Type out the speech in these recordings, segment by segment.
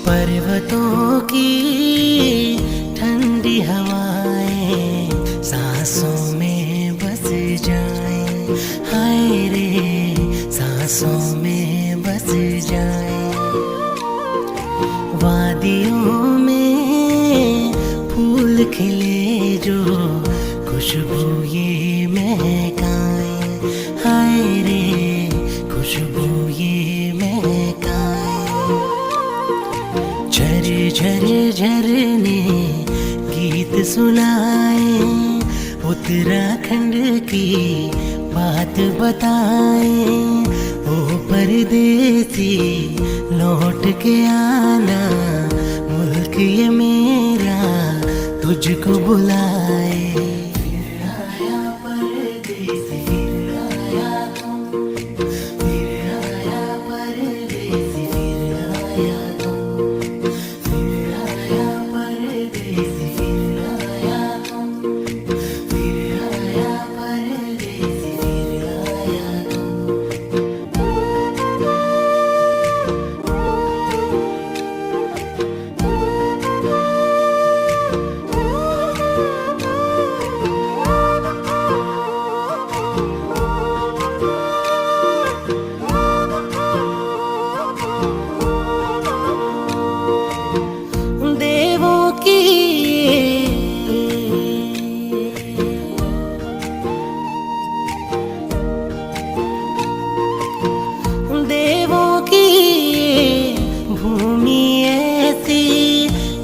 पर्वतों की ठंडी हवाएं सांसों में बस जाएं, हाय रे सांसों में बस जाएं। वादियों में फूल खिले जो खुशबू ये महकाएं, हाय रे खुशबू ये महकाएं। झरे झरे झरने गीत सुनाए, उत्तराखंड की बात बताए। ओ परदेसी लौट के आना, मुल्क ये मेरा तुझको बुलाए। फिर आया परदेसी, फिर आया तुम, फिर आया परदेसी, फिर आया तुम।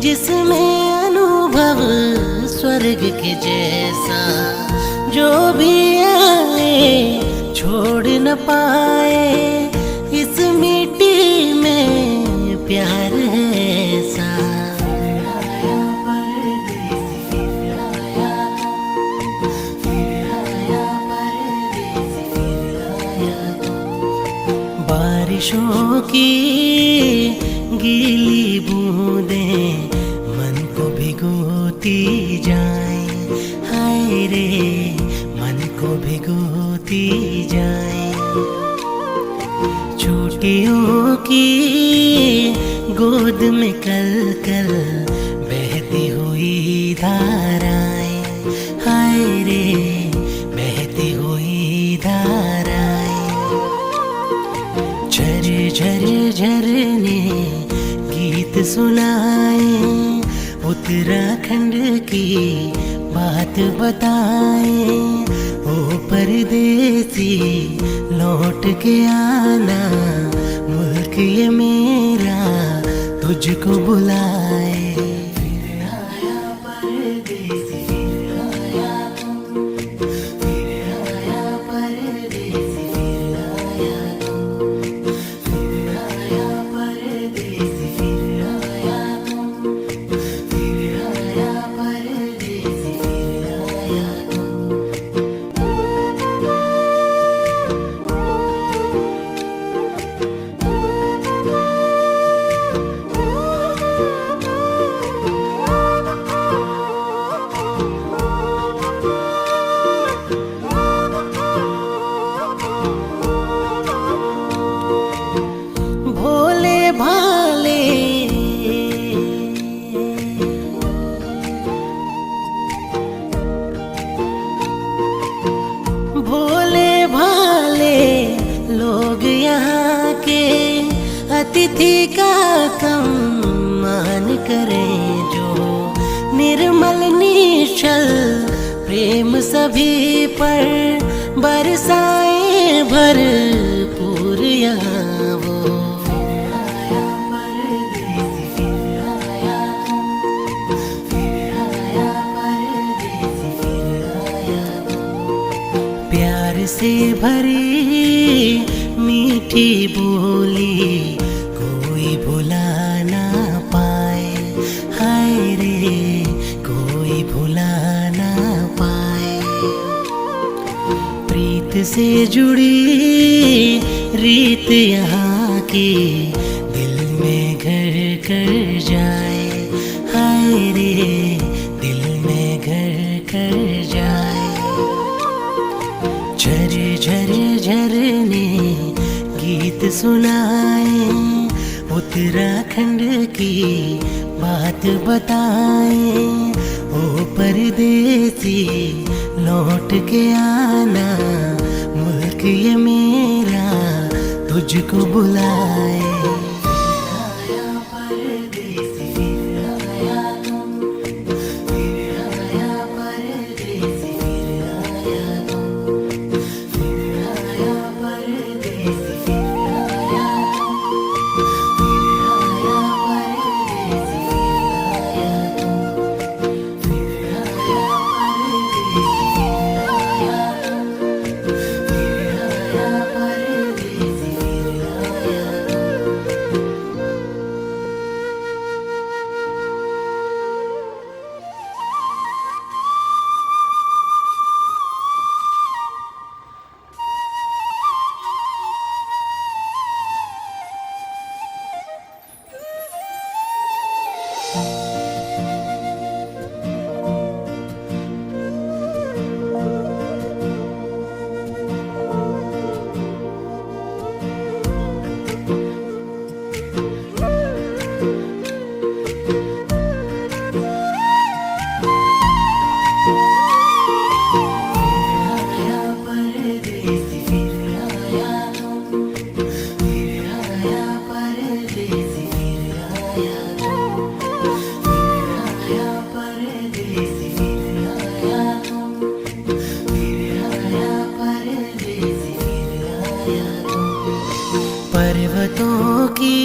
जिसमें अनुभव स्वर्ग के जैसा, जो भी आए छोड़ न पाए। इस मिट्टी में प्यार है ऐसा। बारिशों की गीली बूंदें मन को भिगोती जाएं, हाय रे मन को भिगोती जाएं। चोटियों की गोद में कल कल बहती हुई धाराएं, हाय रे बहती हुई धाराएं। झरे झरे झरने गीत सुनाए, उत्तराखंड की बात बताए। ओ परदेसी लौट के आना, मुल्क ये मेरा तुझको बुलाए। फिर आया परदेसी, फिर आया तुम, फिर आया परदेसी, फिर आया तुम, फिर आया परदेसी, फिर आया तुम, फिर आया परदेसी, फिर आया तुम। भोले भाले भोले भाले लोग यहाँ के अतिथि का सम्मान करें, जो निर्मल निश्चल प्रेम सभी पर बरसाए भरपूर यहाँ वो। फिर आया परदेसी, फिर आया तुम, फिर आया परदेसी, से भरी मीठी बोली कोई भुला ना पाए, हाय रे कोई भुला ना पाए। प्रीत से जुड़ी रीत यहाँ की दिल में घर कर जाए, हाय रे दिल में घर कर जाए। झर झर झरने गीत सुनाए, उत्तराखंड की बात बताए। ओ परदेसी लौट के आना, मुल्क ये मेरा तुझको बुलाए। पर्वतों की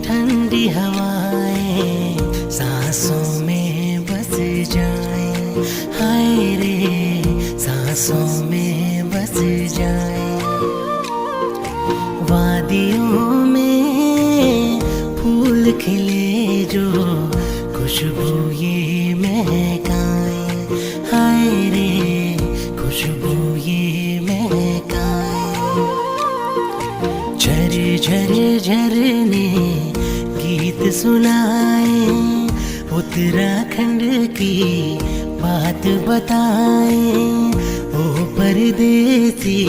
ठंडी हवाएं सांसों में बस जाएं, हाय रे सांसों में बस जाएं। वादियों में फूल खिले जो खुशबू ये महकाएं, हाय रे खुशबू ये महकाएं। झर झर झरने गीत सुनाए, उत्तराखंड की बात बताए। ओ परदेसी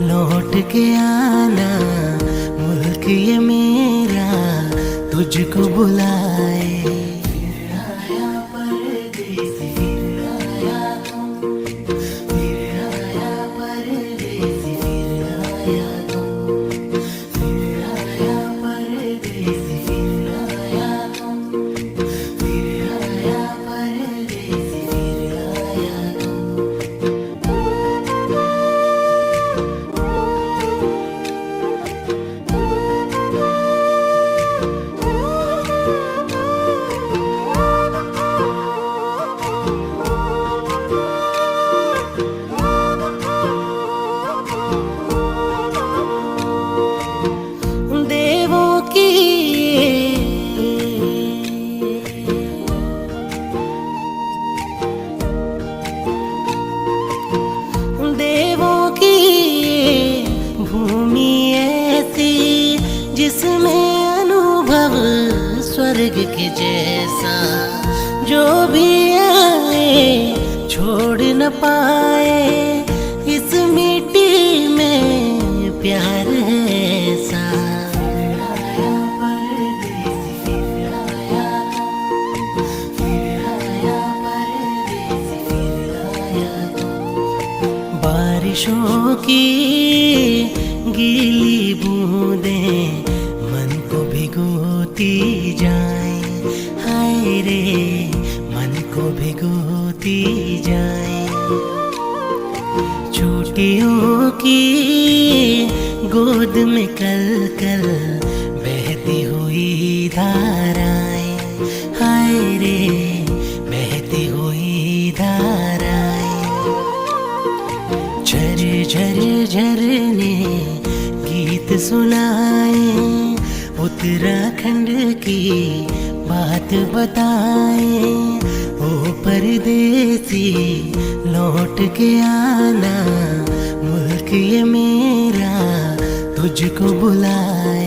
लौट के आना, मुल्क ये मेरा तुझको बुलाए। जिसमें अनुभव स्वर्ग के जैसा, जो भी आए छोड़ न पाए। इस मिट्टी में प्यार है ऐसा, बारिशों की गीली बूंदें मन को भिगोती जाएं, हाय रे मन को भिगोती जाएं। चोटियों की गोद में कल कल बहती हुई धाराएं, हाय रे बहती हुई धाराएं। सुनाए, उत्तराखंड की बात बताए। ओ परदेसी लौट के आना, मुल्क ये मेरा तुझको बुलाए।